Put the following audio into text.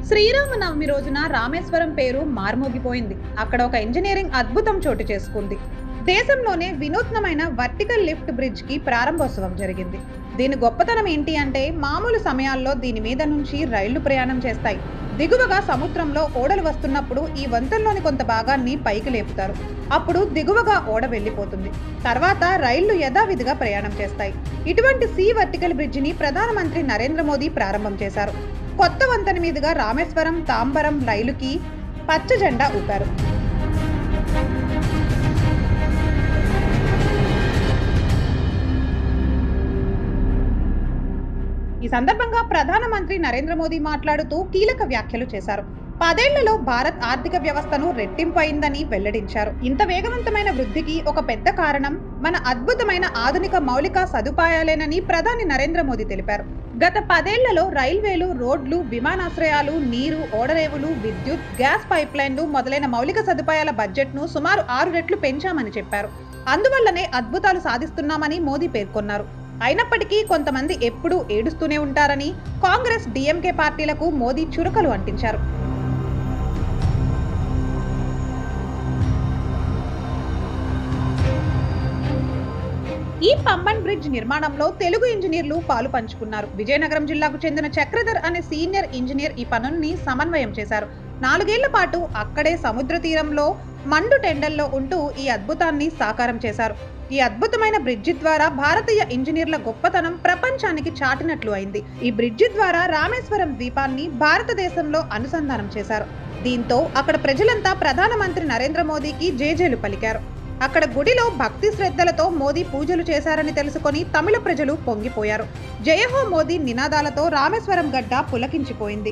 శ్రీరామనవమి రోజున రామేశ్వరం పేరు మార్మోగిపోయింది. అక్కడ ఒక ఇంజనీరింగ్ అద్భుతం చోటు చేసుకుంది. దేశంలోనే వినూత్నమైన వర్టికల్ లిఫ్ట్ బ్రిడ్జ్ కి ప్రారంభోత్సవం జరిగింది. దీని గొప్పతనం ఏంటి అంటే మామూలు సమయాల్లో దీని మీద నుంచి రైళ్లు ప్రయాణం చేస్తాయి. దిగువగా సముద్రంలో ఓడలు వస్తున్నప్పుడు ఈ వంతెనలోని కొంత భాగాన్ని పైకి లేపుతారు. అప్పుడు దిగువగా ఓడ వెళ్లిపోతుంది. తర్వాత రైళ్లు యథావిధిగా ప్రయాణం చేస్తాయి. ఇటువంటి సీ వర్టికల్ బ్రిడ్జిని ప్రధానమంత్రి నరేంద్ర మోదీ ప్రారంభం చేశారు. కొత్త వంతెన మీదుగా రామేశ్వరం తాంబరం రైలుకి పచ్చ జెండా ఊపారు. ఈ సందర్భంగా ప్రధానమంత్రి నరేంద్ర మోదీ మాట్లాడుతూ కీలక వ్యాఖ్యలు చేశారు. 10 ఏళ్లలో భారత్ ఆర్థిక వ్యవస్థను రెట్టింపు అయిందని వెల్లడించారు. ఇంత వేగవంతమైన వృద్ధికి ఒక పెద్ద కారణం మన అద్భుతమైన ఆధునిక మౌలిక సదుపాయాలేనని ప్రధాని నరేంద్ర మోదీ తెలిపారు. గత 10 ఏళ్లలో రైల్వేలు, రోడ్లు, విమానాశ్రయాలు, నీరు, ఓడరేవులు, విద్యుత్, గ్యాస్ పైప్లైన్లు మొదలైన మౌలిక సదుపాయాల బడ్జెట్ను సుమారు 6 రెట్లు పెంచామని చెప్పారు. అందువల్లనే అద్భుతాలు సాధిస్తున్నామని మోదీ పేర్కొన్నారు. అయినప్పటికీ కొంతమంది ఎప్పుడూ ఏడుస్తూనే ఉంటారని కాంగ్రెస్, డిఎంకే పార్టీలకు మోదీ చురకలు అంటించారు. ఈ పంబన్ బ్రిడ్జ్ నిర్మాణంలో తెలుగు ఇంజనీర్లు పాలు పంచుకున్నారు. విజయనగరం జిల్లాకు చెందిన చక్రధర్ అనే సీనియర్ ఇంజనీర్ ఈ పనుల్ని సమన్వయం చేశారు. 4 ఏళ్ల పాటు అక్కడే సముద్ర తీరంలో మండు టెండల్లో ఉంటూ ఈ అద్భుతాన్ని సాకారం చేశారు. ఈ అద్భుతమైన బ్రిడ్జి ద్వారా భారతీయ ఇంజనీర్ల గొప్పతనం ప్రపంచానికి చాటినట్లు అయింది. ఈ బ్రిడ్జి ద్వారా రామేశ్వరం ద్వీపాన్ని భారతదేశంలో అనుసంధానం చేశారు. దీంతో అక్కడ ప్రజలంతా ప్రధానమంత్రి నరేంద్ర మోదీకి జేజేలు పలికారు. అక్కడ గుడిలో భక్తి శ్రద్ధలతో మోదీ పూజలు చేశారని తెలుసుకొని తమిళ ప్రజలు పొంగిపోయారు. జయహో మోదీ నినాదాలతో రామేశ్వరం గడ్డ పులకించిపోయింది.